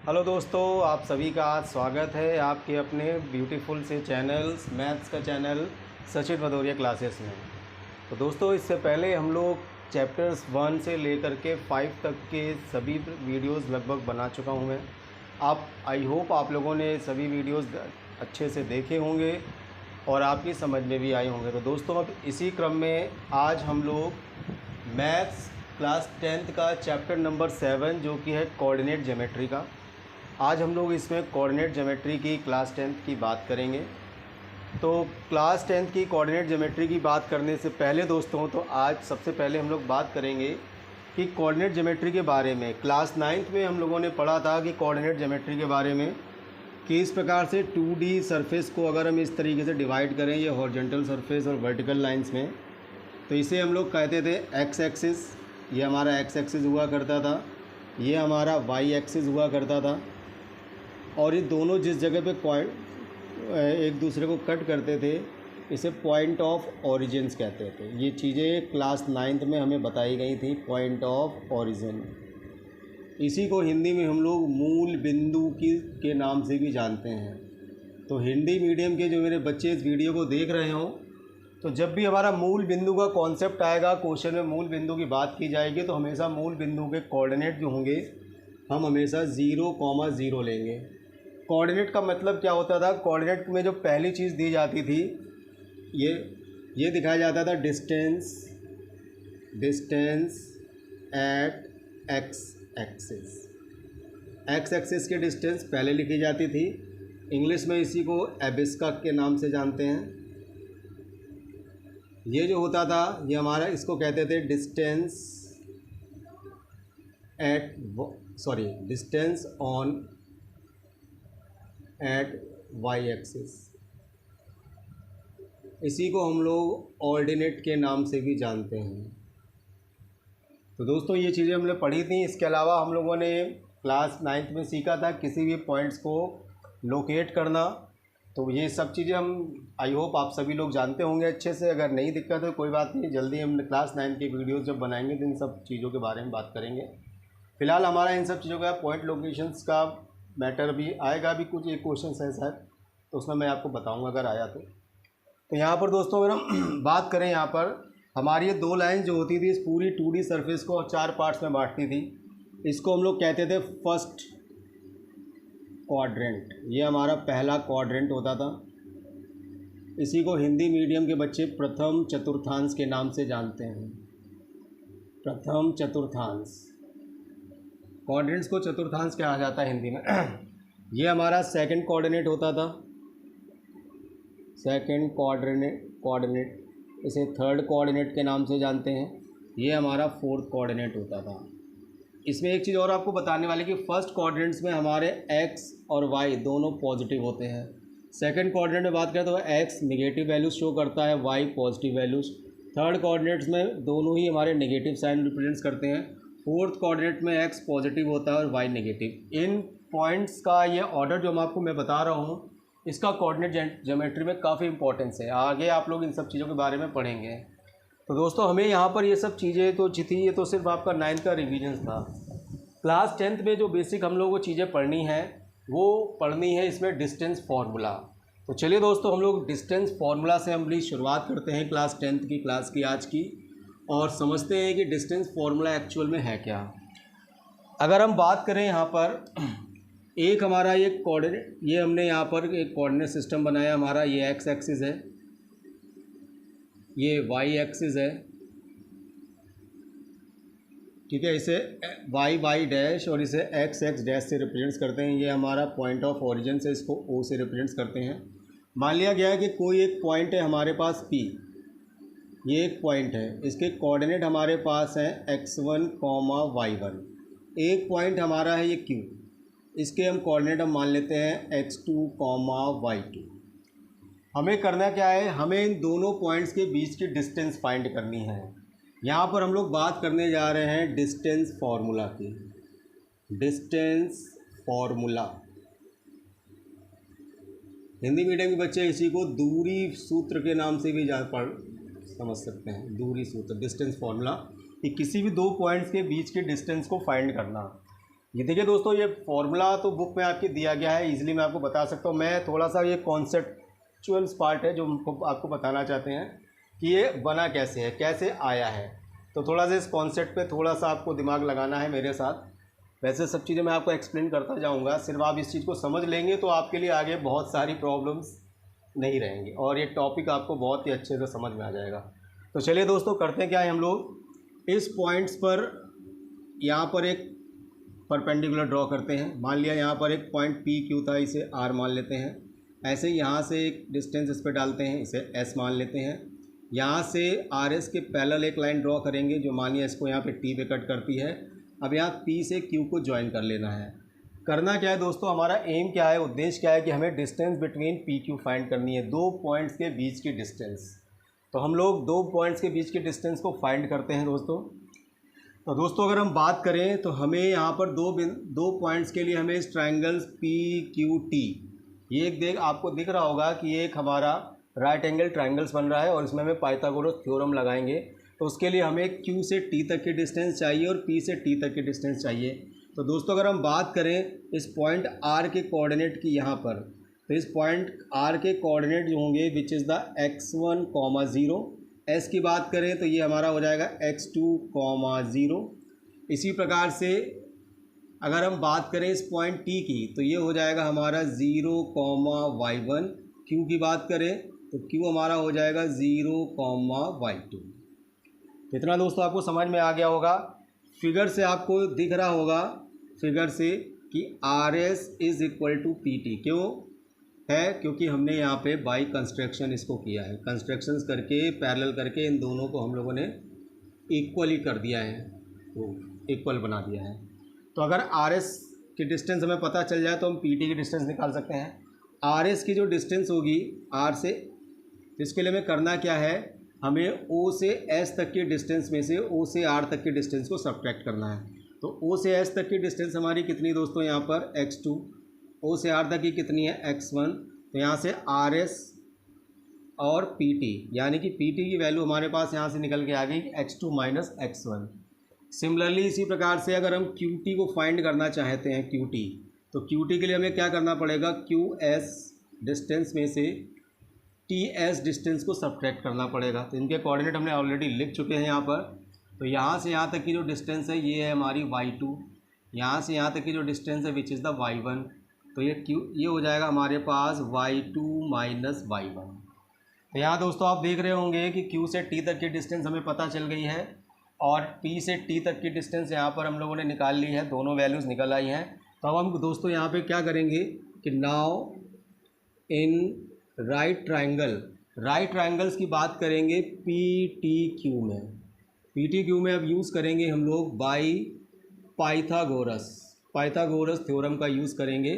Hello दोस्तों, आप सभी का आज स्वागत है आपके अपने ब्यूटीफुल से चैनल्स मैथ्स का चैनल सचिन भदौरिया क्लासेस में। तो दोस्तों, इससे पहले हम लोग चैप्टर्स 1 से लेकर के 5 तक के सभी वीडियोस लगभग बना चुका हूँ मैं। आई होप आप लोगों ने सभी वीडियोस अच्छे से देखे होंगे और आपकी समझ में भी आए होंगे। तो दोस्तों, अब इसी क्रम में आज हम लोग मैथ्स क्लास 10th का चैप्टर नंबर 7 जो कि है कोऑर्डिनेट ज्योमेट्री का, आज हम लोग इसमें कोऑर्डिनेट ज्योमेट्री की क्लास 10th की बात करेंगे। तो क्लास 10th की कोऑर्डिनेट ज्योमेट्री की बात करने से पहले दोस्तों, तो आज सबसे पहले हम लोग बात करेंगे कि कोऑर्डिनेट ज्योमेट्री के बारे में। क्लास 9th में हम लोगों ने पढ़ा था कि कोऑर्डिनेट ज्योमेट्री के बारे में कि इस प्रकार से 2D सरफेस को अगर हम इस तरीके से डिवाइड करें, ये हॉरिजॉन्टल सरफेस और वर्टिकल लाइंस में, तो इसे हम लोग कहते थे एक्स एक्सिस। ये हमारा एक्स एक्सिस हुआ करता था, ये हमारा वाई एक्सिस हुआ करता था, और ये दोनों जिस जगह पे पॉइंट एक दूसरे को कट करते थे इसे पॉइंट ऑफ ओरिजिन्स कहते थे। ये चीज़ें क्लास 9th में हमें बताई गई थी, पॉइंट ऑफ ओरिजिन। इसी को हिंदी में हम लोग मूल बिंदु के नाम से भी जानते हैं। तो हिंदी मीडियम के जो मेरे बच्चे इस वीडियो को देख रहे हों, तो जब भी हमारा मूल बिंदु का कॉन्सेप्ट आएगा, क्वेश्चन में मूल बिंदु की बात की जाएगी, तो हमेशा मूल बिंदु के कोऑर्डिनेट जो होंगे हम हमेशा 0,0 लेंगे। कोऑर्डिनेट का मतलब क्या होता था? कोऑर्डिनेट में जो पहली चीज़ दी जाती थी, ये दिखाया जाता था distance at x axis. X axis की डिस्टेंस पहले लिखी जाती थी। इंग्लिश में इसी को एबिस्का के नाम से जानते हैं। ये जो होता था ये हमारा, इसको कहते थे distance on at y axis. इसी को हम लोग ऑर्डिनेट के नाम से भी जानते हैं। तो दोस्तों, ये चीज़ें हमने पढ़ी थी। इसके अलावा हम लोगों ने क्लास 9th में सीखा था किसी भी पॉइंट्स को लोकेट करना। तो ये सब चीज़ें हम आई होप आप सभी लोग जानते होंगे अच्छे से। अगर नहीं दिक्कत है कोई बात नहीं, जल्दी हम क्लास 9 की वीडियोस जब बनाएंगे तो इन सब चीज़ों के बारे में बात करेंगे। फ़िलहाल हमारा इन सब चीज़ों का पॉइंट लोकेशंस का मैटर भी आएगा, भी कुछ एक क्वेश्चन है शायद, तो उसमें मैं आपको बताऊंगा अगर आया तो यहाँ पर दोस्तों अगर हम बात करें, यहाँ पर हमारी ये दो लाइन जो होती थी इस पूरी 2D सरफेस को 4 पार्ट्स में बांटती थी। इसको हम लोग कहते थे फर्स्ट क्वाड्रेंट। ये हमारा पहला क्वाड्रेंट होता था। इसी को हिंदी मीडियम के बच्चे प्रथम चतुर्थांश के नाम से जानते हैं। प्रथम चतुर्थांश, क्वाड्रेंट्स को चतुर्थांश कहा जाता है हिंदी में। ये हमारा सेकंड कोऑर्डिनेट होता था, सेकंड कोऑर्डिनेट इसे थर्ड कोऑर्डिनेट के नाम से जानते हैं। ये हमारा फोर्थ कोऑर्डिनेट होता था। इसमें एक चीज़ और आपको बताने वाली कि फर्स्ट कोऑर्डिनेट्स में हमारे एक्स और वाई दोनों पॉजिटिव होते हैं। सेकंड कोऑर्डिनेट में बात करें तो एक्स नेगेटिव वैल्यूज शो करता है, y positive values. Third coordinates में दोनों ही हमारे नेगेटिव साइन रिप्रेजेंट्स करते हैं। फोर्थ कोऑर्डिनेट में एक्स पॉजिटिव होता है और वाई नेगेटिव। इन पॉइंट्स का ये ऑर्डर जो मैं बता रहा हूँ, इसका कोऑर्डिनेट ज्योमेट्री में काफ़ी इंपॉर्टेंस है। आगे आप लोग इन सब चीज़ों के बारे में पढ़ेंगे। तो दोस्तों, हमें यहाँ पर ये सब चीज़ें तो थी, ये तो सिर्फ आपका 9th का रिवीजन था। क्लास 10th में जो बेसिक हम लोगों को चीज़ें पढ़नी है वो पढ़नी है इसमें डिस्टेंस फार्मूला। तो चलिए दोस्तों, हम लोग डिस्टेंस फार्मूला से हम शुरुआत करते हैं क्लास 10th की क्लास की आज की, और समझते हैं कि डिस्टेंस फार्मूला एक्चुअल में है क्या। अगर हम बात करें यहाँ पर एक हमारा ये कोऑर्डिनेट, ये हमने यहाँ पर एक कोऑर्डिनेट सिस्टम बनाया। हमारा ये एक्स एक्सिस है, ये वाई एक्सिस है, ठीक है। इसे वाई डैश और इसे एक्स डैश से रिप्रेजेंट्स करते हैं। ये हमारा पॉइंट ऑफ ओरिजिन से इसको ओ से रिप्रेजेंट्स करते हैं। मान लिया गया है कि कोई एक पॉइंट है हमारे पास P, ये एक पॉइंट है, इसके कोऑर्डिनेट हमारे पास हैं x1, y1। एक पॉइंट हमारा है ये Q, इसके हम कोऑर्डिनेट हम मान लेते हैं x2, y2। हमें करना क्या है? हमें इन दोनों पॉइंट्स के बीच की डिस्टेंस फाइंड करनी है। यहाँ पर हम लोग बात करने जा रहे हैं डिस्टेंस फार्मूला की। डिस्टेंस फार्मूला, हिंदी मीडियम के बच्चे इसी को दूरी सूत्र के नाम से भी समझ सकते हैं। दूरी सूत्र, डिस्टेंस फार्मूला, कि किसी भी दो पॉइंट्स के बीच के डिस्टेंस को फाइंड करना। ये देखिए दोस्तों, ये फॉर्मूला तो बुक में आपकी दिया गया है, इजीली मैं आपको बता सकता हूँ। मैं थोड़ा सा ये कॉन्सेप्चुअल्स पार्ट है जो हमको आपको बताना चाहते हैं कि ये बना कैसे है, कैसे आया है। तो थोड़ा सा इस कॉन्सेप्ट पे थोड़ा सा आपको दिमाग लगाना है मेरे साथ। वैसे सब चीज़ें मैं आपको एक्सप्लेन करता जाऊँगा, सिर्फ आप इस चीज़ को समझ लेंगे तो आपके लिए आगे बहुत सारी प्रॉब्लम्स नहीं रहेंगी और ये टॉपिक आपको बहुत ही अच्छे से समझ में आ जाएगा। तो चलिए दोस्तों, करते हैं क्या है, हम लोग इस पॉइंट्स पर यहाँ पर एक परपेंडिकुलर ड्रॉ करते हैं। मान लिया यहाँ पर एक पॉइंट पी क्यू था, इसे आर मान लेते हैं। ऐसे ही यहाँ से एक डिस्टेंस इस पर डालते हैं, इसे एस मान लेते हैं। यहाँ से आर एस के पैरेलल एक लाइन ड्रॉ करेंगे जो मानिए इसको यहाँ पे टी पे कट करती है। अब यहाँ पी से क्यू को ज्वाइन कर लेना है। करना क्या है दोस्तों, हमारा एम क्या है, उद्देश्य क्या है कि हमें distance between P Q find करनी है, दो पॉइंट्स के बीच की डिस्टेंस। तो हम लोग दो पॉइंट्स के बीच की डिस्टेंस को फाइंड करते हैं दोस्तों। तो दोस्तों अगर हम बात करें तो हमें यहाँ पर दो पॉइंट्स के लिए हमें इस ट्रायंगल्स पी क्यू टी, ये एक आपको दिख रहा होगा कि ये एक हमारा राइट एंगल ट्रायंगल्स बन रहा है और इसमें हमें पाइथागोरस थ्योरम लगाएंगे। तो उसके लिए हमें क्यू से टी तक की डिस्टेंस चाहिए और पी से टी तक की डिस्टेंस चाहिए। तो दोस्तों अगर हम बात करें इस पॉइंट आर के कोऑर्डिनेट की यहाँ पर, तो इस पॉइंट आर के कोऑर्डिनेट जो होंगे विच इज़ द x1, 0। एस की बात करें तो ये हमारा हो जाएगा x2, 0। इसी प्रकार से अगर हम बात करें इस पॉइंट टी की तो ये हो जाएगा हमारा 0, y1। क्यू की बात करें तो क्यू हमारा हो जाएगा 0, y2। इतना दोस्तों आपको समझ में आ गया होगा। फिगर से आपको दिख रहा होगा, फिगर से, कि R S is equal to P T. क्यों है? क्योंकि हमने यहाँ पे बाई कंस्ट्रक्शन इसको किया है, कंस्ट्रक्शंस करके पैरेलल करके इन दोनों को हम लोगों ने इक्वली कर दिया है, तो इक्वल बना दिया है। तो अगर आर एस की डिस्टेंस हमें पता चल जाए तो हम पी टी की डिस्टेंस निकाल सकते हैं। आर एस की जो डिस्टेंस होगी आर से, इसके लिए हमें करना क्या है, हमें ओ से एस तक की डिस्टेंस में से ओ से आर तक की डिस्टेंस को सब्ट्रैक्ट करना है। तो ओ से एस तक की डिस्टेंस हमारी कितनी दोस्तों, यहाँ पर x2, ओ से आर तक की कितनी है x1। तो यहाँ से आर एस और पी टी, यानी कि पी टी की वैल्यू हमारे पास यहाँ से निकल के आ गई x2 माइनस x1। सिमिलरली इसी प्रकार से अगर हम क्यू टी को फाइंड करना चाहते हैं, क्यू टी, तो क्यू टी के लिए हमें क्या करना पड़ेगा, क्यू एस डिस्टेंस में से टी एस डिस्टेंस को सब्ट्रैक्ट करना पड़ेगा। तो इनके कोऑर्डिनेट हमने ऑलरेडी लिख चुके हैं यहाँ पर। तो यहाँ से यहाँ तक की जो डिस्टेंस है ये है हमारी y2, यहाँ से यहाँ तक की जो डिस्टेंस है विच इज़ द y1। तो ये हो जाएगा हमारे पास y2 माइनस y1। तो यहाँ दोस्तों आप देख रहे होंगे कि Q से T तक की डिस्टेंस हमें पता चल गई है और P से T तक की डिस्टेंस यहाँ पर हम लोगों ने निकाल ली है, दोनों वैल्यूज़ निकल आई हैं। तो अब हम दोस्तों यहाँ पे क्या करेंगे कि नाउ इन राइट ट्रायंगल्स की बात करेंगे पी टी क्यू में। पी टी क्यू में अब यूज़ करेंगे हम लोग बाई पाइथागोरस थ्योरम का यूज़ करेंगे।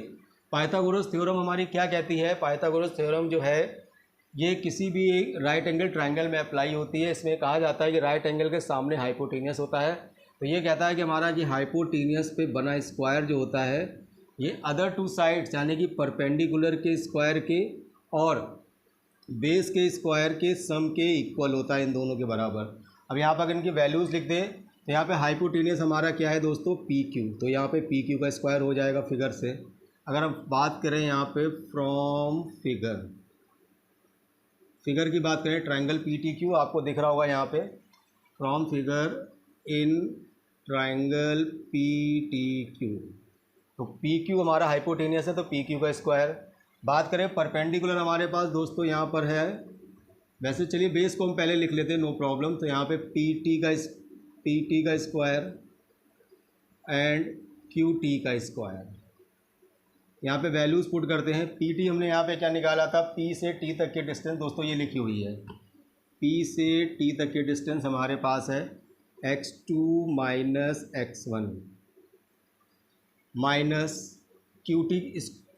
पाइथागोरस थ्योरम हमारी क्या कहती है, पाइथागोरस थ्योरम जो है ये किसी भी राइट एंगल ट्रायंगल में अप्लाई होती है। इसमें कहा जाता है कि राइट एंगल के सामने हाइपोटेनियस होता है। तो ये कहता है कि हमारा ये हाइपोटेनियस पे बना स्क्वायर जो होता है ये अदर टू साइड्स यानी कि परपेंडिकुलर के स्क्वायर के और बेस के स्क्वायर के सम के इक्वल होता है, इन दोनों के बराबर। अब यहाँ पर अगर इनकी वैल्यूज़ लिख दें तो यहाँ पे हाइपोटेनियस हमारा क्या है दोस्तों, पी क्यू। तो यहाँ पे पी क्यू का स्क्वायर हो जाएगा फिगर से। अगर हम बात करें यहाँ पे फ्रॉम फिगर की बात करें, ट्रायंगल पी टी क्यू आपको दिख रहा होगा यहाँ पे, from figure in triangle P T Q. तो पी क्यू हमारा हाइपोटेनियस है तो पी क्यू का स्क्वायर। बात करें परपेंडिकुलर हमारे पास दोस्तों यहाँ पर है, वैसे चलिए बेस को हम पहले लिख लेते हैं, नो प्रॉब्लम। तो यहाँ पे पी टी का स्क्वायर एंड क्यू टी का स्क्वायर। यहाँ पे वैल्यूज़ पुट करते हैं। पी टी हमने यहाँ पे क्या निकाला था, पी से टी तक की डिस्टेंस दोस्तों ये लिखी हुई है। पी से टी तक की डिस्टेंस हमारे पास है x2 minus x1 minus Q T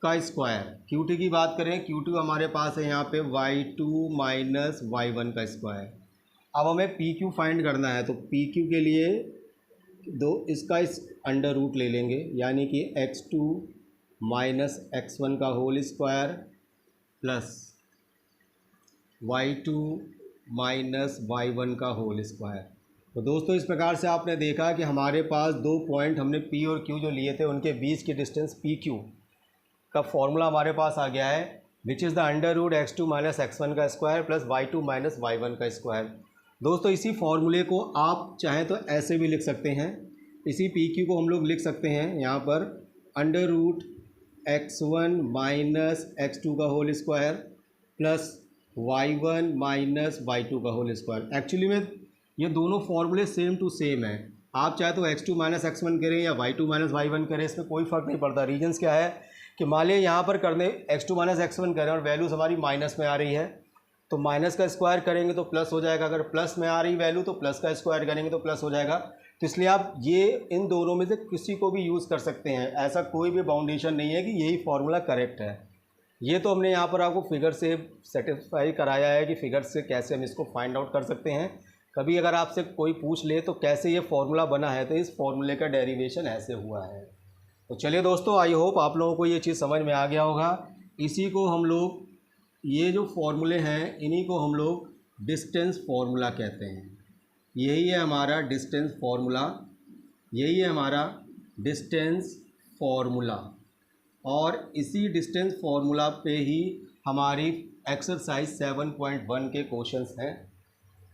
का स्क्वायर। क्यू टी की बात करें, क्यू टी हमारे पास है यहाँ पे y2 माइनस y1 का स्क्वायर। अब हमें पी क्यू फाइंड करना है तो पी क्यू के लिए इसका अंडर रूट ले लेंगे, यानी कि x2 माइनस x1 का whole square plus y2 minus y1 का होल स्क्वायर। तो दोस्तों इस प्रकार से आपने देखा कि हमारे पास दो पॉइंट हमने P और Q जो लिए थे उनके बीच की डिस्टेंस PQ का फॉर्मूला हमारे पास आ गया है, which is the under root x2 minus x1 का square plus y2 minus y1 का स्क्वायर। दोस्तों इसी फॉर्मूले को आप चाहें तो ऐसे भी लिख सकते हैं, इसी PQ को हम लोग लिख सकते हैं यहाँ पर under root x1 minus x2 का whole square plus y1 minus y2 का होल स्क्वायर। एक्चुअली में ये दोनों फॉर्मूले सेम टू सेम है, आप चाहे तो x2 माइनस x1 करें या y2 माइनस y1 करें, इसमें कोई फ़र्क नहीं पड़ता। रीजन्स क्या है कि मान लिया यहाँ पर करने x2 माइनस x1 करें और वैल्यूज़ हमारी माइनस में आ रही है तो माइनस का स्क्वायर करेंगे तो प्लस हो जाएगा, अगर प्लस में आ रही वैल्यू तो प्लस का स्क्वायर करेंगे तो प्लस हो जाएगा। तो इसलिए आप ये इन दोनों में से किसी को भी यूज़ कर सकते हैं, ऐसा कोई भी बाउंडेशन नहीं है कि यही फार्मूला करेक्ट है। ये तो हमने यहाँ पर आपको फिगर से सेटिस्फाई कराया है कि फिगर से कैसे हम इसको फाइंड आउट कर सकते हैं। कभी अगर आपसे कोई पूछ ले तो कैसे ये फार्मूला बना है तो इस फार्मूले का डेरिवेशन ऐसे हुआ है। तो चलिए दोस्तों, आई होप आप लोगों को ये चीज़ समझ में आ गया होगा। इसी को हम लोग, ये जो फॉर्मूले हैं इन्हीं को हम लोग डिस्टेंस फार्मूला कहते हैं। यही है हमारा डिस्टेंस फार्मूला, यही है हमारा डिस्टेंस फार्मूला। और इसी डिस्टेंस फार्मूला पे ही हमारी एक्सरसाइज 7.1 के क्वेश्चंस हैं,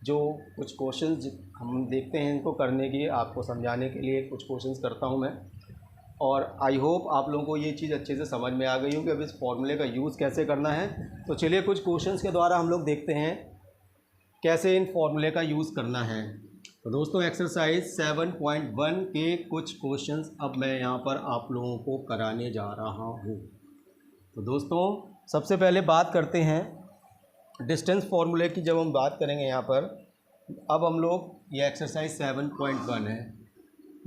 जो कुछ क्वेश्चंस हम देखते हैं इनको करने की, आपको समझाने के लिए कुछ क्वेश्चंस करता हूं मैं। और आई होप आप लोगों को ये चीज़ अच्छे से समझ में आ गई हो कि अब इस फॉर्मूले का यूज़ कैसे करना है। तो चलिए कुछ क्वेश्चंस के द्वारा हम लोग देखते हैं कैसे इन फॉर्मूले का यूज़ करना है। तो दोस्तों एक्सरसाइज 7.1 के कुछ क्वेश्चंस अब मैं यहाँ पर आप लोगों को कराने जा रहा हूँ। तो दोस्तों सबसे पहले बात करते हैं डिस्टेंस फार्मूले की। जब हम बात करेंगे यहाँ पर, अब हम लोग ये एक्सरसाइज 7.1 है।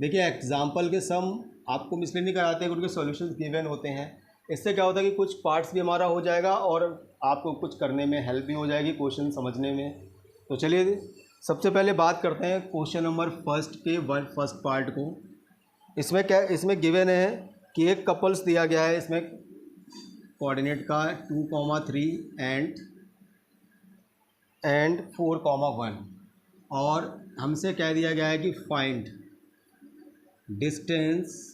देखिए एग्जाम्पल के सम आपको इसलिए नहीं कराते हैं, उनके सॉल्यूशंस गिवन होते हैं। इससे क्या होता है कि कुछ पार्ट्स भी हमारा हो जाएगा और आपको कुछ करने में हेल्प भी हो जाएगी, क्वेश्चन समझने में। तो चलिए सबसे पहले बात करते हैं क्वेश्चन नंबर फर्स्ट के फर्स्ट पार्ट को। इसमें क्या, इसमें गिवन है कि एक कपल्स दिया गया है, इसमें कोऑर्डिनेट का 2,3 एंड 4,1 और हमसे कह दिया गया है कि find distance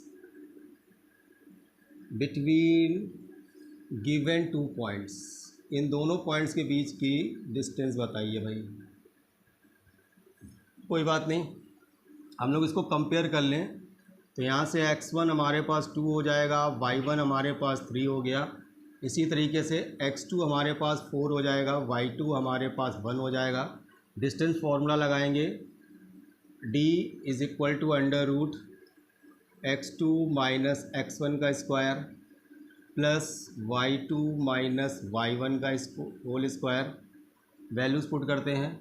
between given 2 points. इन दोनों पॉइंट्स के बीच की डिस्टेंस बताइए भाई। कोई बात नहीं, हम लोग इसको कंपेयर कर लें तो यहाँ से x1 हमारे पास 2 हो जाएगा, y1 हमारे पास 3 हो गया, इसी तरीके से x2 हमारे पास 4 हो जाएगा, y2 हमारे पास 1 हो जाएगा। डिस्टेंस फार्मूला लगाएंगे, d is equal to under root x2 minus x1 का square plus y2 minus y1 का होल स्क्वायर। वैल्यूज़ पुट करते हैं,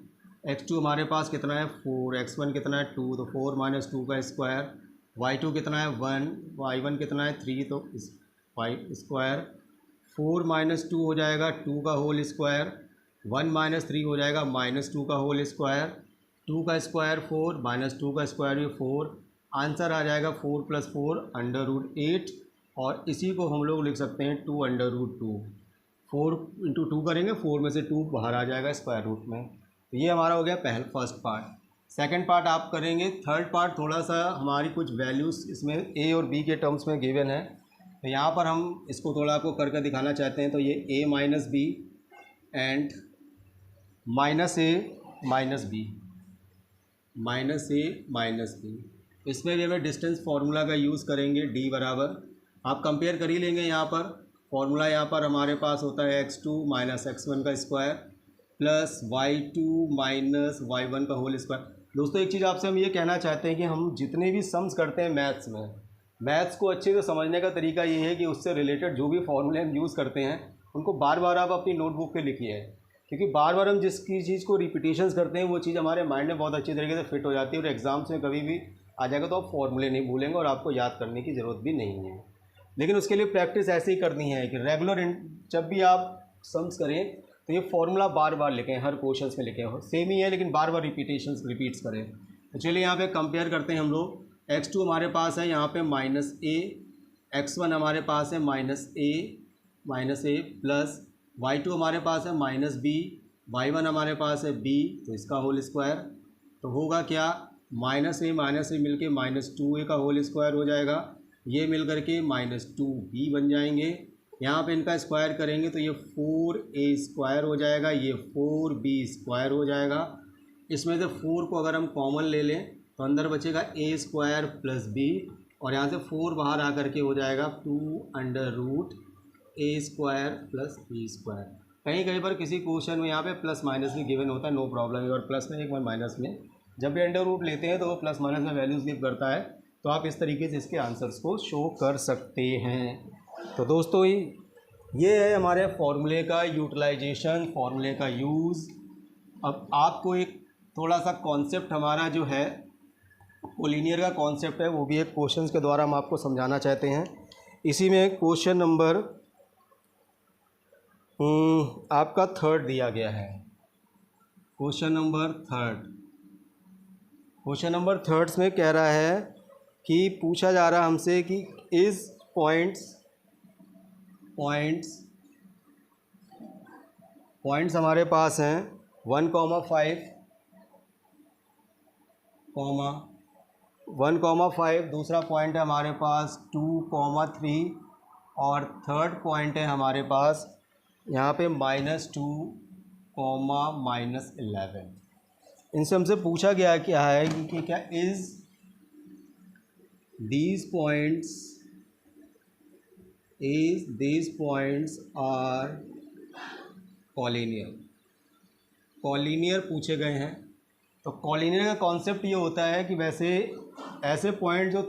x2 हमारे पास कितना है 4, x1 कितना है 2, तो 4 माइनस 2 का स्क्वायर, y2 कितना है 1, y1 कितना है 3, तो 5 स्क्वायर, 4 माइनस 2 हो जाएगा 2 का होल स्क्वायर, 1 माइनस 3 हो जाएगा माइनस 2 का होल स्क्वायर, 2 का स्क्वायर 4 माइनस 2 का स्क्वायर भी 4। आंसर आ जाएगा 4 प्लस 4 अंडर रूट 8। और इसी को हम लोग लिख सकते हैं 2 अंडर रूट 2। 4 इंटू 2 करेंगे, 4 में से 2 बाहर आ जाएगा स्क्वायर रूट में। तो ये हमारा हो गया फर्स्ट पार्ट। सेकंड पार्ट आप करेंगे, थर्ड पार्ट थोड़ा सा हमारी कुछ वैल्यूज़ इसमें a और b के टर्म्स में गिवन है। तो यहाँ पर हम इसको थोड़ा आपको करके दिखाना चाहते हैं। तो ये a minus B and minus a minus B, minus a minus B, इसमें भी हमें डिस्टेंस फार्मूला का यूज़ करेंगे। d बराबर, आप कंपेयर कर ही लेंगे। यहाँ पर फार्मूला यहाँ पर हमारे पास होता है x2 माइनस x1 का square plus y2 minus y1 का होल स्क्वायर। दोस्तों एक चीज़ आपसे हम ये कहना चाहते हैं कि हम जितने भी सम्स करते हैं मैथ्स में, मैथ्स को अच्छे से समझने का तरीका ये है कि उससे रिलेटेड जो भी फॉर्मूले हम यूज़ करते हैं उनको बार बार आप अपनी नोटबुक पे लिखिए, क्योंकि बार बार हम जिसकी चीज़ को रिपीटेशंस करते हैं वो चीज़ हमारे माइंड में बहुत अच्छी तरीके से फिट हो जाती है और एग्ज़ाम्स में कभी भी आ जाएगा तो आप फॉर्मूले नहीं भूलेंगे और आपको याद करने की ज़रूरत भी नहीं है। लेकिन उसके लिए प्रैक्टिस ऐसे ही करनी है कि रेगुलर जब भी आप सम्स करें तो ये फार्मूला बार बार लिखें, हर क्वेश्चन में लिखें, सेम ही है लेकिन बार बार रिपीट्स करें। तो चलिए यहाँ पे कंपेयर करते हैं हम लोग। x2 हमारे पास है यहाँ पे माइनस a, x1 हमारे पास है माइनस a प्लस y2 हमारे पास है माइनस b, y1 हमारे पास है b, तो इसका होल स्क्वायर तो होगा क्या, माइनस ए मिलके -2a का होल स्क्वायर हो जाएगा, ये मिल करके -2b बन जाएंगे। यहाँ पे इनका स्क्वायर करेंगे तो ये 4a स्क्वायर हो जाएगा, ये 4b स्क्वायर हो जाएगा। इसमें से 4 को अगर हम कॉमन ले लें तो अंदर बचेगा a स्क्वायर प्लस b, और यहाँ से 4 बाहर आकर के हो जाएगा 2√a square plus b square. कहीं कहीं पर किसी क्वेश्चन में यहाँ पे प्लस माइनस भी गिवन होता है, नो प्रॉब्लम। एक बार प्लस में एक बार माइनस में, जब भी अंडर रूट लेते हैं तो वो प्लस माइनस में वैल्यूज गिव करता है, तो आप इस तरीके से इसके आंसर्स को शो कर सकते हैं। तो दोस्तों ये है हमारे फॉर्मूले का यूटिलाइजेशन, फॉर्मूले का यूज़। अब आपको एक थोड़ा सा कॉन्सेप्ट हमारा जो है कोलिनियर का कॉन्सेप्ट है, वो भी एक क्वेश्चंस के द्वारा हम आपको समझाना चाहते हैं। इसी में क्वेश्चन नंबर आपका 3 दिया गया है, क्वेश्चन नंबर 3। क्वेश्चन नंबर 3 में कह रहा है कि पूछा जा रहा है हमसे कि इस पॉइंट्स हमारे पास हैं 1,5, 1,5, दूसरा पॉइंट है हमारे पास 2,3, और थर्ड पॉइंट है हमारे पास यहाँ पे -2, -11। इनसे हमसे पूछा गया क्या है कि क्या is these points are collinear पूछे गए हैं। तो कॉलिनियर का कॉन्सेप्ट ये होता है कि वैसे ऐसे पॉइंट जो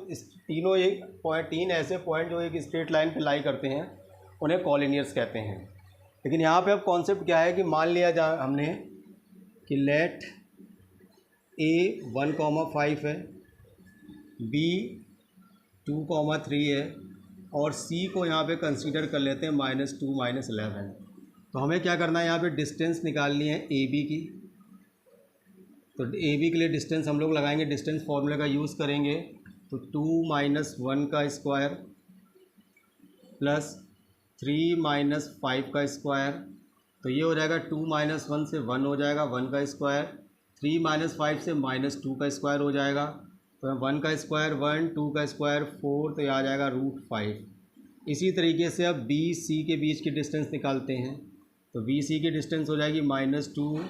तीन ऐसे पॉइंट जो एक स्ट्रेट लाइन पे लाई करते हैं उन्हें कॉलिनियर्स कहते हैं। लेकिन यहाँ पे अब कॉन्सेप्ट क्या है कि मान लिया जा हमने कि लेट a 1,5 है, b 2,3 है, और c को यहाँ पे कंसीडर कर लेते हैं -2, -11। तो हमें क्या करना है, यहाँ पे डिस्टेंस निकालनी है ए बी की। तो ए बी के लिए डिस्टेंस हम लोग लगाएंगे, डिस्टेंस फॉर्मूले का यूज़ करेंगे। तो 2 - 1 का स्क्वायर प्लस 3 - 5 का स्क्वायर, तो ये हो जाएगा 2 - 1 से 1 हो जाएगा, 1 का स्क्वायर, 3 - 5 से -2 का स्क्वायर हो जाएगा। तो 1 का स्क्वायर 1, 2 का स्क्वायर 4, तो ये आ जाएगा √5। इसी तरीके से अब बी सी के बीच की डिस्टेंस निकालते हैं। तो बी सी की डिस्टेंस हो जाएगी -2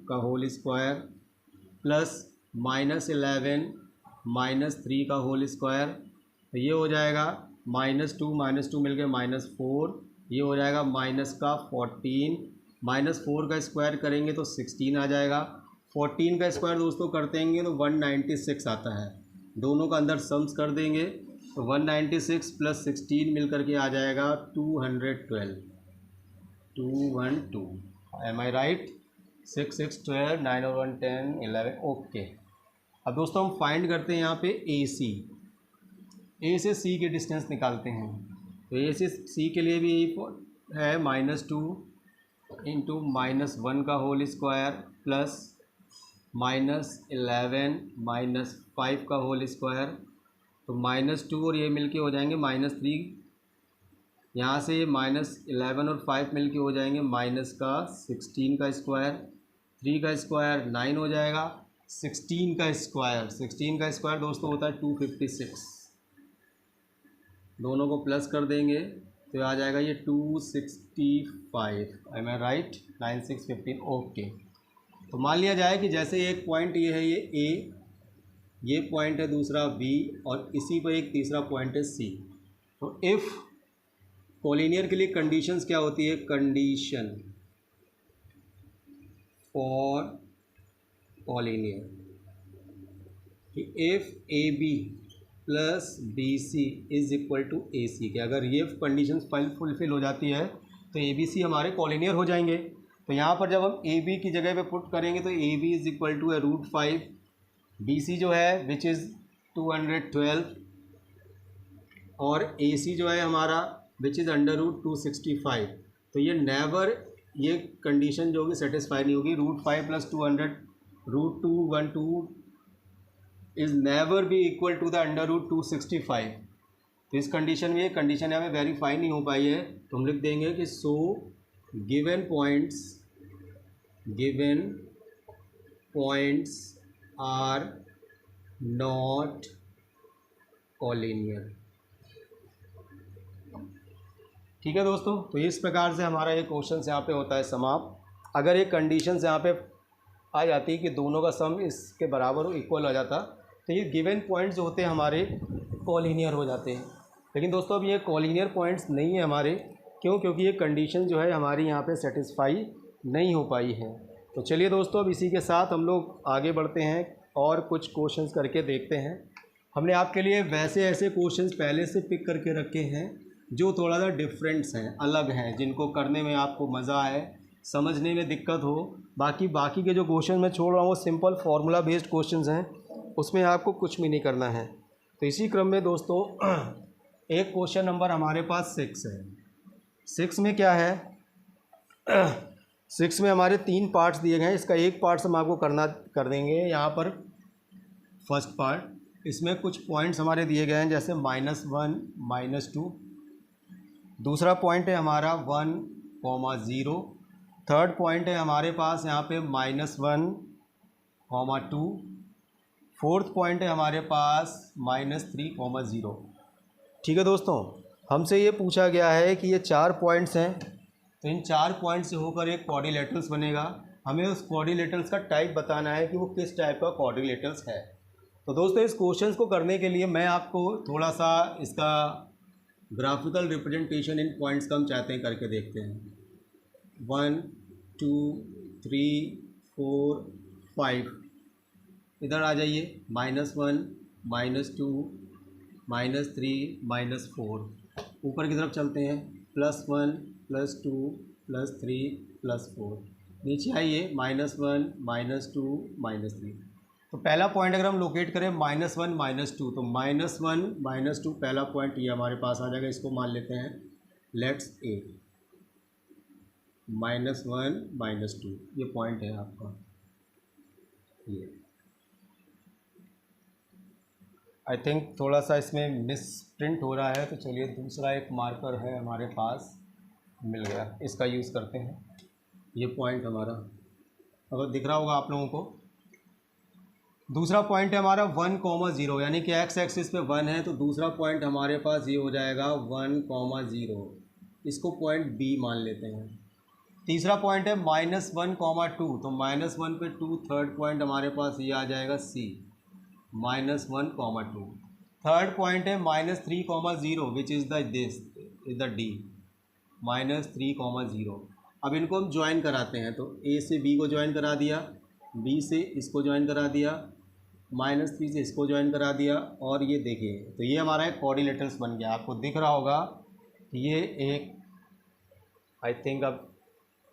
का होल स्क्वायर प्लस -11 -3 का होल स्क्वायर, तो ये हो जाएगा -2 मिलके -4, ये हो जाएगा -14, -4 का स्क्वायर करेंगे तो 16 आ जाएगा। 14 का स्क्वायर दोस्तों करते हैं तो 196 आता है, दोनों का अंदर सम्स कर देंगे तो 196 प्लस 16 मिल करके आ जाएगा 212। एम आई राइट? 6, 6, 12, 9 और 1, 10, 11। ओके, अब दोस्तों हम फाइंड करते हैं यहाँ पे ए से सी की डिस्टेंस निकालते हैं। तो ए से सी के लिए भी है -2 इंटू -1 का होल स्क्वायर प्लस -11 -5 का होल स्क्वायर, तो -2 और ये मिलके हो जाएंगे -3, यहाँ से ये -11 और 5 मिलके हो जाएंगे -16 का स्क्वायर, 3 का स्क्वायर 9 हो जाएगा, 16 का स्क्वायर दोस्तों होता है 256। दोनों को प्लस कर देंगे तो आ जाएगा ये 265। एम आई राइट? 9, 6, 15। ओके, तो मान लिया जाए कि जैसे एक पॉइंट ये है, ये ए, ये पॉइंट है दूसरा बी, और इसी पर एक तीसरा पॉइंट है सी। तो इफ़ कोलिनियर के लिए कंडीशंस क्या होती है? कंडीशन फॉर कोलिनियर कि if A B plus B C is equal to A C के, अगर ये कंडीशन फुलफिल हो जाती है तो ए बी सी हमारे कोलिनियर हो जाएंगे। तो यहाँ पर जब हम ए बी की जगह पे पुट करेंगे तो A B is equal to √5, B C जो है विच इज़ 212, और ए सी जो है हमारा विच इज़ √265। तो ये नेवर, ये कंडीशन जो होगी सेटिस्फाई नहीं होगी। √5 + 200 √212 is never be equal to the √265। तो इस कंडीशन में, ये कंडीशन यहाँ पे वेरीफाई नहीं हो पाई है, तो हम लिख देंगे कि so given points are not collinear. ठीक है दोस्तों, तो इस प्रकार से हमारा ये क्वेश्चन यहाँ पे होता है समाप्त। अगर ये कंडीशंस यहाँ पे आ जाती है कि दोनों का सम इसके बराबर इक्वल हो जाता, तो ये गिवन पॉइंट्स जो होते हैं हमारे कॉलिनियर हो जाते हैं। लेकिन दोस्तों अब ये कॉलिनियर पॉइंट्स नहीं है हमारे, क्यों? क्योंकि ये कंडीशन जो है हमारी यहाँ पे सेटिस्फाई नहीं हो पाई है। तो चलिए दोस्तों, अब इसी के साथ हम लोग आगे बढ़ते हैं और कुछ क्वेश्चंस करके देखते हैं। हमने आपके लिए वैसे ऐसे क्वेश्चंस पहले से पिक करके रखे हैं जो थोड़ा सा डिफरेंट्स हैं, अलग हैं, जिनको करने में आपको मज़ा आए, समझने में दिक्कत हो। बाकी के जो क्वेश्चन मैं छोड़ रहा हूँ वो सिंपल फार्मूला बेस्ड क्वेश्चंस हैं, उसमें आपको कुछ भी नहीं करना है। तो इसी क्रम में दोस्तों एक क्वेश्चन नंबर हमारे पास 6 है। 6 में क्या है? 6 में हमारे 3 पार्ट्स दिए गए हैं। इसका एक पार्ट्स हम आपको कर देंगे यहाँ पर। फर्स्ट पार्ट, इसमें कुछ पॉइंट्स हमारे दिए गए हैं जैसे -1 -2। दूसरा पॉइंट है हमारा 1, 0। थर्ड पॉइंट है हमारे पास यहाँ पे -1, 2। फोर्थ पॉइंट है हमारे पास -3, 0। ठीक है दोस्तों, हमसे ये पूछा गया है कि ये 4 पॉइंट्स हैं, तो इन 4 पॉइंट से होकर एक क्वाड्रिलेटरल्स बनेगा। हमें उस क्वाड्रिलेटरल्स का टाइप बताना है कि वो किस टाइप का क्वाड्रिलेटरल्स है। तो दोस्तों इस क्वेश्चन को करने के लिए मैं आपको थोड़ा सा इसका ग्राफिकल रिप्रेजेंटेशन इन पॉइंट्स का हम चाहते हैं करके देखते हैं। 1 2 3 4 5, इधर आ जाइए। -1 -2 -3 -4, ऊपर की तरफ चलते हैं। +1 +2 +3 +4, नीचे आइए। -1 -2 -3। तो पहला पॉइंट अगर हम लोकेट करें -1 -2, तो -1 -2 पहला पॉइंट ये हमारे पास आ जाएगा। इसको मान लेते हैं लेट्स A। -1 -2 ये पॉइंट है आपका। ये आई थिंक थोड़ा सा इसमें मिस प्रिंट हो रहा है, तो चलिए दूसरा एक मार्कर है हमारे पास, मिल गया, इसका यूज़ करते हैं। ये पॉइंट हमारा अगर दिख रहा होगा आप लोगों को। दूसरा पॉइंट है हमारा 1, 0, यानी कि x एक्सिस पे 1 है, तो दूसरा पॉइंट हमारे पास ये हो जाएगा 1, 0। इसको पॉइंट B मान लेते हैं। तीसरा पॉइंट है -1, 2, तो -1 पे 2, थर्ड पॉइंट हमारे पास ये आ जाएगा C, -1, 2। थर्ड पॉइंट है -3, 0, विच इज़ द D, -3, 0। अब इनको हम ज्वाइन कराते हैं, तो A से B को ज्वाइन करा दिया, B से इसको ज्वाइन करा दिया, -3 से इसको ज्वाइन करा दिया, और ये देखिए तो ये हमारा एक कोऑर्डिनेटर्स बन गया। आपको दिख रहा होगा ये एक, आई थिंक अब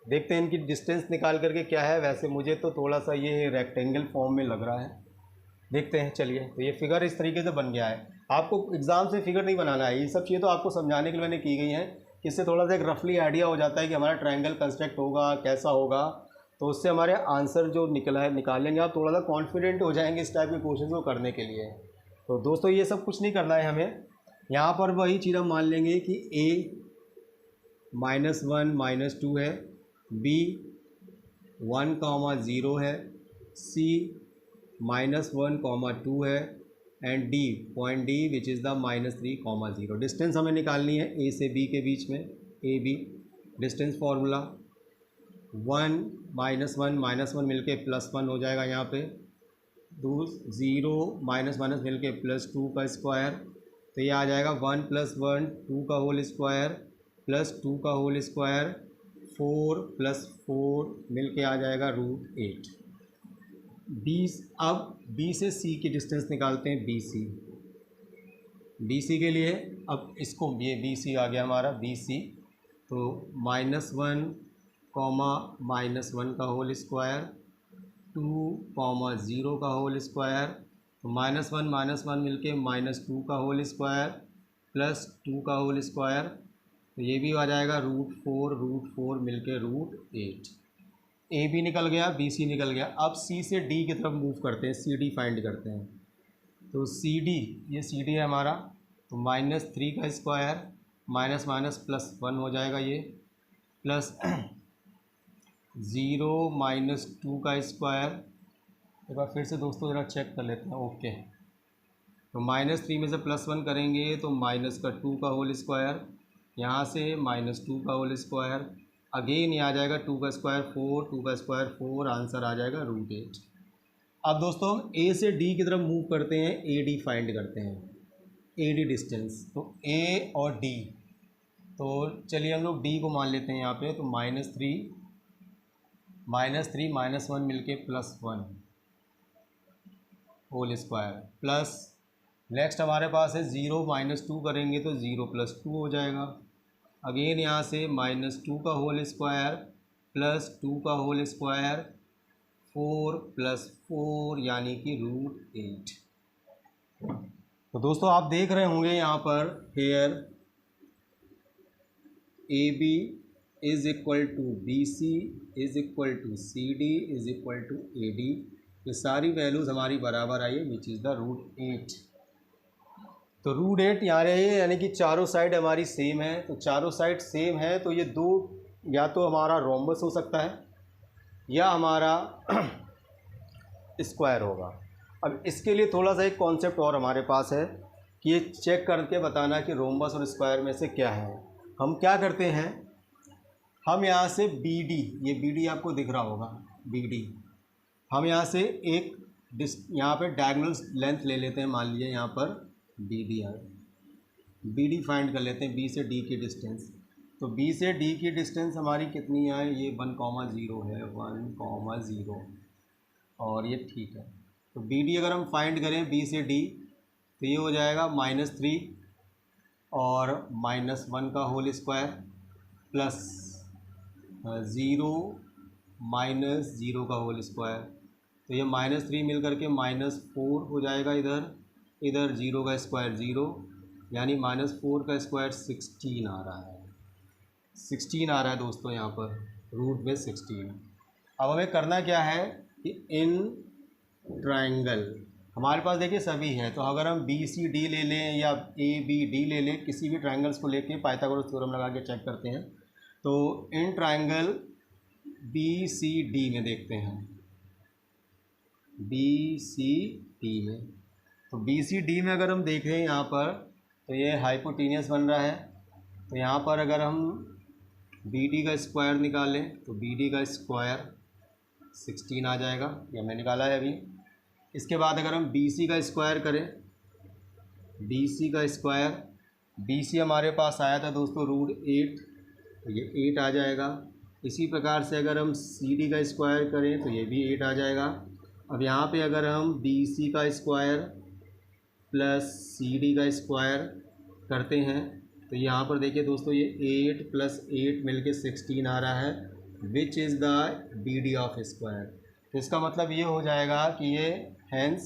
देखते हैं इनकी डिस्टेंस निकाल करके क्या है। वैसे मुझे तो थोड़ा सा ये रेक्टेंगल फॉर्म में लग रहा है, देखते हैं। चलिए, तो ये फिगर इस तरीके से बन गया है। आपको एग्ज़ाम से फिगर नहीं बनाना है, ये सब चीज़ें तो आपको समझाने के लिए मैंने की गई हैं, कि इससे थोड़ा सा एक रफली आइडिया हो जाता है कि हमारा ट्रायंगल कंस्ट्रक्ट होगा कैसा होगा, तो उससे हमारे आंसर जो निकालेंगे आप थोड़ा सा कॉन्फिडेंट हो जाएंगे इस टाइप के क्वेश्चन को करने के लिए। तो दोस्तों ये सब कुछ नहीं करना है हमें, यहाँ पर वही चीज़ हम मान लेंगे कि A -1 -2 है, B 1, 0 है, C -1, 2 है, and D point D which is the -3, 0। Distance हमें निकालनी है A से B के बीच में, AB डिस्टेंस फार्मूला 1 -1 मिलके +1 हो जाएगा यहाँ पे, 0 माइनस मिलके +2 का स्क्वायर, तो ये आ जाएगा 1 + 1 2 का होल स्क्वायर +2 का होल स्क्वायर 4 + 4 मिलके आ जाएगा √8। अब B से C की डिस्टेंस निकालते हैं, BC के लिए। अब इसको ये BC आ गया हमारा, BC तो -1, -1 का होल स्क्वायर 2, 0 का होल स्क्वायर, तो -1 मिलके -2 का होल स्क्वायर +2 का होल स्क्वायर, तो ये भी आ जाएगा √4 मिलके √8। A भी निकल गया, BC निकल गया। अब C से D की तरफ मूव करते हैं, CD फाइंड करते हैं। तो CD, ये CD है हमारा, तो -3 का स्क्वायर +1 हो जाएगा, ये प्लस 0 - 2 का स्क्वायर एक बार फिर से दोस्तों ज़रा चेक कर लेते हैं। ओके, तो -3 में से +1 करेंगे तो -2 का होल स्क्वायर, यहाँ से -2 का होल स्क्वायर, अगेन ये आ जाएगा 2 का स्क्वायर 4, 2 का स्क्वायर 4, आंसर आ जाएगा √8। अब दोस्तों हम ए से डी की तरफ मूव करते हैं, ए डी फाइंड करते हैं, ए डी डिस्टेंस। तो ए और डी, तो चलिए हम लोग डी को मान लेते हैं यहाँ पे। तो -3 -1 मिलके +1 होल स्क्वायर, प्लस नेक्स्ट हमारे पास है 0 -2 करेंगे तो 0 + 2 हो जाएगा। अगेन यहाँ से -2 का होल स्क्वायर +2 का होल स्क्वायर, 4 + 4 यानी कि √8। तो दोस्तों आप देख रहे होंगे यहाँ पर here AB is equal to BC is equal to CD is equal to AD, ये सारी वैल्यूज़ हमारी बराबर आई है, विच इज़ द √8। तो √8 यहाँ रहे, यानी कि चारों साइड हमारी सेम है। तो चारों साइड सेम है तो ये दो, या तो हमारा रोम्बस हो सकता है या हमारा स्क्वायर होगा। अब इसके लिए थोड़ा सा एक कॉन्सेप्ट और हमारे पास है कि ये चेक करके बताना कि रोम्बस और स्क्वायर में से क्या है। हम क्या करते हैं, हम यहाँ से BD, ये BD आपको दिख रहा होगा, BD, हम यहाँ से एक यहाँ पे डायगोनल लेंथ ले लेते हैं। मान लीजिए यहाँ पर BD है, BD फाइंड कर लेते हैं, B से D की डिस्टेंस। तो B से D की डिस्टेंस हमारी कितनी है, ये 1,0 है, 1,0, और ये ठीक है। तो BD अगर हम फाइंड करें B से D तो ये हो जाएगा -3 और -1 का होल स्क्वायर प्लस 0 -0 का होल स्क्वायर। तो ये -3 मिल करके -4 हो जाएगा, इधर 0 का स्क्वायर 0, यानी -4 का स्क्वायर 16 आ रहा है, 16 आ रहा है दोस्तों यहाँ पर, रूट में 16। अब हमें करना क्या है कि इन ट्रायंगल हमारे पास देखिए सभी है, तो अगर हम BCD ले लें या ABD ले लें, किसी भी ट्रायंगल्स को लेके पाइथागोरस थ्योरम लगा के चेक करते हैं। तो इन ट्रायंगल BCD में देखते हैं, BCD में, तो BCD में अगर हम देखें यहाँ पर, तो ये हाइपोटेनियस बन रहा है। तो यहाँ पर अगर हम BD का स्क्वायर निकालें तो BD का स्क्वायर 16 आ जाएगा, ये हमने निकाला है अभी। इसके बाद अगर हम BC का स्क्वायर करें, BC का स्क्वायर, BC हमारे पास आया था दोस्तों √8, तो ये 8 आ जाएगा। इसी प्रकार से अगर हम CD का स्क्वायर करें तो ये भी 8 आ जाएगा। अब यहाँ पे अगर हम BC का स्क्वायर प्लस CD का स्क्वायर करते हैं तो यहाँ पर देखिए दोस्तों, ये 8 + 8 मिलके 16 आ रहा है, which is the BD of square. तो इसका मतलब ये हो जाएगा कि ये hence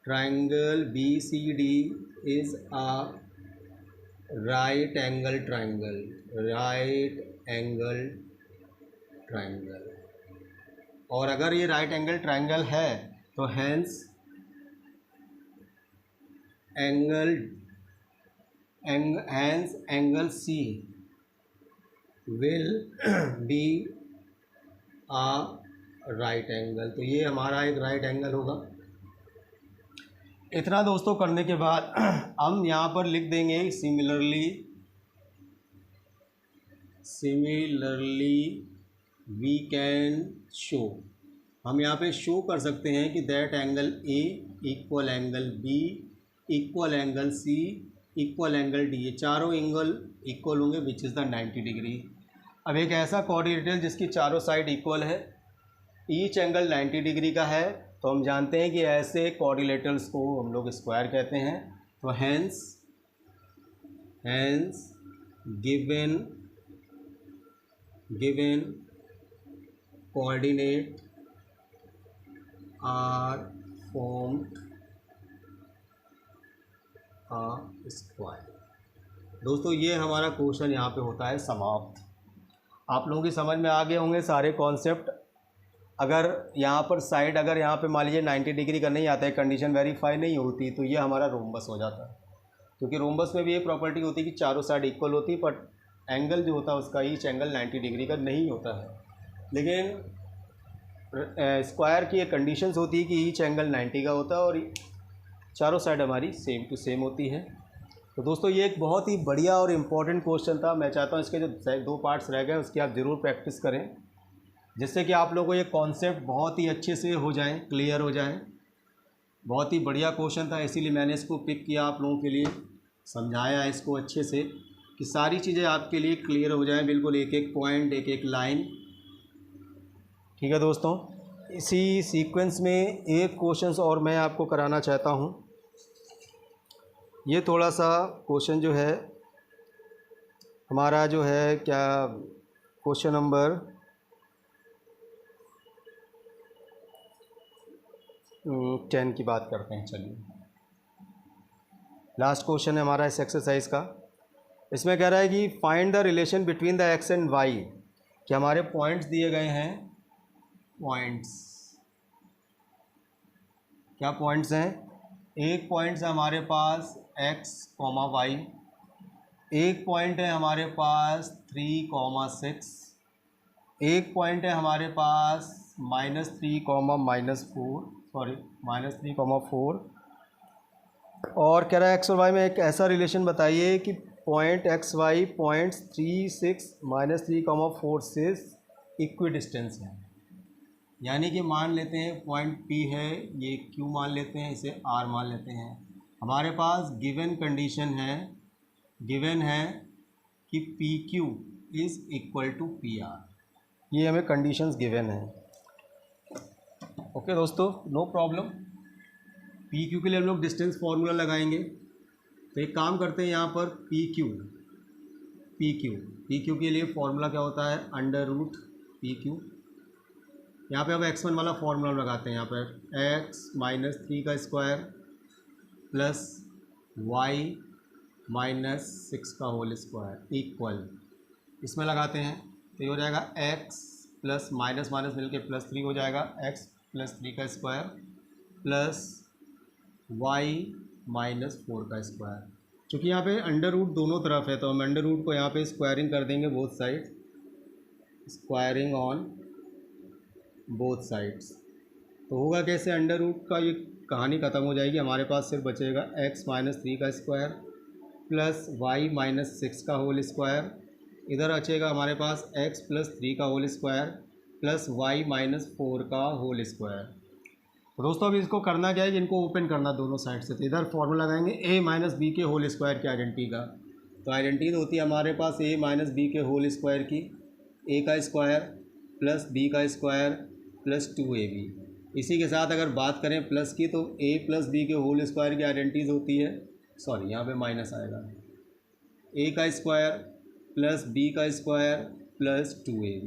triangle BCD is a right angle triangle, right angle triangle. और अगर ये राइट एंगल ट्रायंगल है तो hence angle C will be a right angle. तो ये हमारा एक राइट एंगल होगा। इतना दोस्तों करने के बाद हम यहाँ पर लिख देंगे सिमिलरली वी कैन शो, हम यहाँ पे शो कर सकते हैं कि that angle A equal angle B equal angle C equal angle D, ये चारों एंगल इक्वल होंगे, विच इज़ द 90 डिग्री। अब एक ऐसा कोऑर्डिनेटर जिसकी चारों साइड इक्वल है, ईच एंगल 90 डिग्री का है, तो हम जानते हैं कि ऐसे कोऑर्डिनेटर्स को हम लोग स्क्वायर कहते हैं। तो hence given coordinate are formed a square. दोस्तों ये हमारा क्वेश्चन यहाँ पे होता है समाप्त। आप लोगों की समझ में आ गए होंगे सारे कॉन्सेप्ट। अगर यहाँ पर साइड, अगर यहाँ पे मान लीजिए 90 डिग्री का नहीं आता है, कंडीशन वेरीफाई नहीं होती, तो ये हमारा रोम्बस हो जाता है। क्योंकि रोम्बस में भी ये प्रॉपर्टी होती है कि चारों साइड इक्वल होती है, बट एंगल जो होता है उसका ईच एंगल 90 डिग्री का नहीं होता है। लेकिन स्क्वायर की एक कंडीशंस होती है कि ईच एंगल 90 का होता है और चारों साइड हमारी सेम टू सेम होती है। तो दोस्तों ये एक बहुत ही बढ़िया और इम्पोर्टेंट क्वेश्चन था। मैं चाहता हूँ इसके जो 2 पार्ट्स रह गए उसकी आप ज़रूर प्रैक्टिस करें, जिससे कि आप लोगों को ये कॉन्सेप्ट बहुत ही अच्छे से हो जाए, क्लियर हो जाए। बहुत ही बढ़िया क्वेश्चन था, इसीलिए मैंने इसको पिक किया आप लोगों के लिए, समझाया इसको अच्छे से कि सारी चीज़ें आपके लिए क्लियर हो जाएं, बिल्कुल एक एक पॉइंट, एक एक लाइन। ठीक है दोस्तों, इसी सीक्वेंस में एक क्वेश्चन और मैं आपको कराना चाहता हूँ। ये थोड़ा सा क्वेश्चन जो है हमारा जो है क्या, क्वेश्चन नंबर 10 की बात करते हैं। चलिए, लास्ट क्वेश्चन है हमारा इस एक्सरसाइज का। इसमें कह रहा है कि find the relation between the x and y, कि हमारे पॉइंट्स दिए गए हैं। पॉइंट्स क्या पॉइंट्स हैं? एक पॉइंट्स है हमारे पास x, y, एक पॉइंट है हमारे पास 3, 6, एक पॉइंट है हमारे पास -3, -4 और कह रहा है एक्स और वाई में एक ऐसा रिलेशन बताइए कि पॉइंट एक्स वाई पॉइंट्स 3, 6, -3, 4 से इक्वी डिस्टेंस है। यानी कि मान लेते हैं पॉइंट P है, ये Q मान लेते हैं, इसे R मान लेते हैं। हमारे पास गिवन कंडीशन है, गिवन है कि PQ is equal to PR, ये हमें कंडीशंस गिवन है। ओके दोस्तों, नो प्रॉब्लम। PQ के लिए हम लोग डिस्टेंस फार्मूला लगाएंगे। तो एक काम करते हैं, यहाँ पर PQ के लिए फार्मूला क्या होता है? √PQ। यहाँ पे अब x1 वाला फार्मूला लगाते हैं। यहाँ पर x -3 का स्क्वायर प्लस y -6 का होल स्क्वायर इक्वल, इसमें लगाते हैं तो ये हो जाएगा x प्लस माइनस माइनस मिल के +3 हो जाएगा, x +3 का स्क्वायर प्लस y -4 का स्क्वायर। चूँकि यहाँ पे अंडर रूट दोनों तरफ है तो हम अंडर रूट को यहाँ पे स्क्वायरिंग कर देंगे both side, squaring on both sides. तो होगा कैसे? अंडर रूट का ये कहानी ख़त्म हो जाएगी, हमारे पास सिर्फ बचेगा x -3 का स्क्वायर प्लस y -6 का होल स्क्वायर, इधर बचेगा हमारे पास x +3 का होल स्क्वायर प्लस y -4 का होल स्क्वायर। तो दोस्तों अभी इसको करना क्या है, इनको ओपन करना दोनों साइड से। तो इधर फॉर्मूला लगाएंगे a -b के होल स्क्वायर की आइडेंटिटी का। तो आइडेंटिटी होती है हमारे पास a -b के होल स्क्वायर की, a का स्क्वायर प्लस b का स्क्वायर प्लस 2ab। इसी के साथ अगर बात करें प्लस की, तो a + b के होल स्क्वायर की आइडेंटिटीज़ होती है, सॉरी यहाँ पे माइनस आएगा, a का स्क्वायर प्लस b का स्क्वायर प्लस 2ab।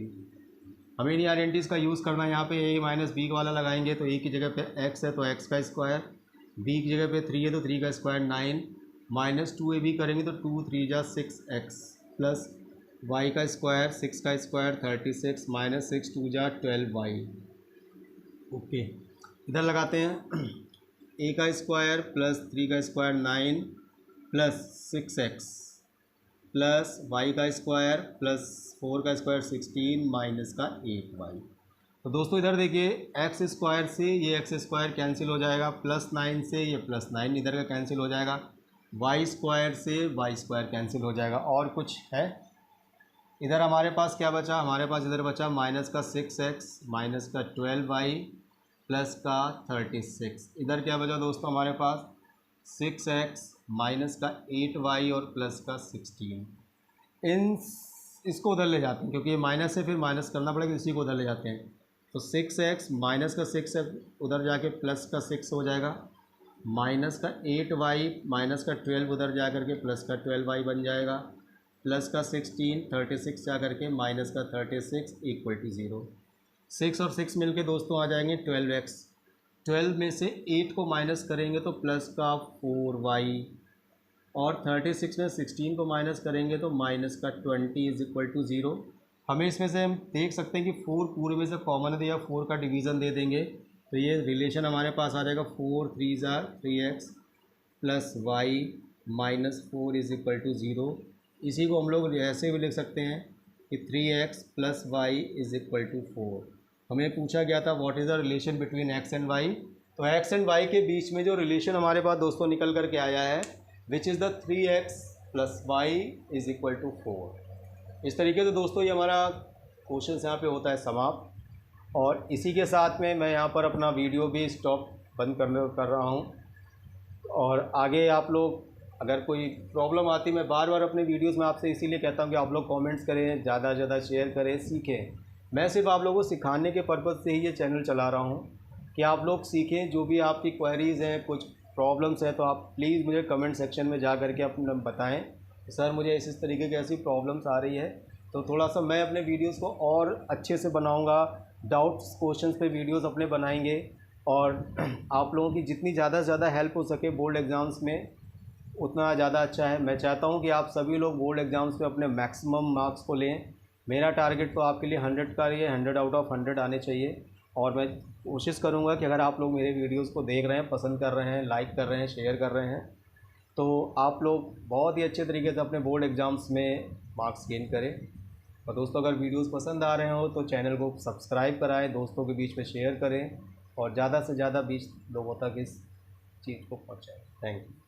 हमें इन आइडेंटिटीज़ का यूज़ करना है। यहाँ पे a -b वाला लगाएंगे तो a की जगह पे x है तो x का स्क्वायर, b की जगह पे 3 है तो 3 का स्क्वायर 9, -2ab करेंगे तो 2 3 जा 6x प्लस y का स्क्वायर 6 का स्क्वायर 36 -6 2 जा 12y। ओके, इधर लगाते हैं a का स्क्वायर प्लस 3 का square 9 plus 6x plus y का स्क्वायर प्लस 4 का स्क्वायर 16 माइनस का 8y। तो दोस्तों इधर देखिए, एक्स स्क्वायर से ये एक्स स्क्वायर कैंसिल हो जाएगा, +9 से ये +9 इधर का कैंसिल हो जाएगा, वाई स्क्वायर से वाई स्क्वायर कैंसिल हो जाएगा। और कुछ है? इधर हमारे पास क्या बचा? हमारे पास इधर बचा माइनस का 6x माइनस का 12y प्लस का 36। इधर क्या बचा दोस्तों हमारे पास? 6x माइनस का 8y और प्लस का 16। इसको उधर ले जाते हैं क्योंकि ये माइनस से फिर माइनस करना पड़ेगा, इसी को उधर ले जाते हैं। तो 6x माइनस का 6x उधर जाके प्लस का 6 हो जाएगा, माइनस का 8y माइनस का 12 उधर जा कर के प्लस का 12y बन जाएगा, प्लस का 16 36 जा कर के माइनस का 36 इक्वल टू 0। 6 और 6 मिल के दोस्तों आ जाएंगे 12x। 12 में से 8 को माइनस करेंगे तो प्लस का 4y और 36 में 16 को माइनस करेंगे तो माइनस का 20 इज इक्वल टू 0। हमें इसमें से हम देख सकते हैं कि 4 पूरे में से कॉमन है या 4 का डिवीज़न दे देंगे तो ये रिलेशन हमारे पास आ जाएगा 4 3 ज़ा 3x plus y -4 is equal to 0। इसी को हम लोग ऐसे भी लिख सकते हैं कि 3x plus y is equal to 4। हमें पूछा गया था what is the relation between x and y. तो एक्स एंड वाई के बीच में जो रिलेशन हमारे पास दोस्तों निकल करके आया है, which is the 3x + y is equal to 4। इस तरीके से दोस्तों ये हमारा क्वेश्चन यहाँ पे होता है समाप्त। और इसी के साथ में मैं यहाँ पर अपना वीडियो भी स्टॉप बंद कर रहा हूँ। और आगे आप लोग अगर कोई प्रॉब्लम आती, मैं बार बार अपने वीडियोस में आपसे इसीलिए कहता हूँ कि आप लोग कमेंट्स करें, ज़्यादा से ज़्यादा शेयर करें, सीखें। मैं सिर्फ आप लोगों को सिखाने के पर्पज़ से ही ये चैनल चला रहा हूँ कि आप लोग सीखें। जो भी आपकी क्वेरीज़ हैं, कुछ प्रॉब्लम्स हैं, तो आप प्लीज़ मुझे कमेंट सेक्शन में जा करके अपना बताएँ कि सर मुझे इस तरीके की ऐसी प्रॉब्लम्स आ रही है। तो थोड़ा सा मैं अपने वीडियोज़ को और अच्छे से बनाऊँगा, डाउट्स क्वेश्चंस पे वीडियोज़ अपने बनाएंगे। और आप लोगों की जितनी ज़्यादा से ज़्यादा हेल्प हो सके बोर्ड एग्ज़ाम्स में, उतना ज़्यादा अच्छा है। मैं चाहता हूं कि आप सभी लोग बोर्ड एग्ज़ाम्स में अपने मैक्सिमम मार्क्स को लें। मेरा टारगेट तो आपके लिए 100 का ही है, 100 आउट ऑफ 100 आने चाहिए। और मैं कोशिश करूंगा कि अगर आप लोग मेरे वीडियोस को देख रहे हैं, पसंद कर रहे हैं, लाइक कर रहे हैं, शेयर कर रहे हैं, तो आप लोग बहुत ही अच्छे तरीके से अपने बोर्ड एग्ज़ाम्स में मार्क्स गेन करें। और दोस्तों अगर वीडियोस पसंद आ रहे हो तो चैनल को सब्सक्राइब कराएं, दोस्तों के बीच में शेयर करें और ज़्यादा से ज़्यादा 20 लोगों तक इस चीज़ को पहुँचाएँ। Thank you.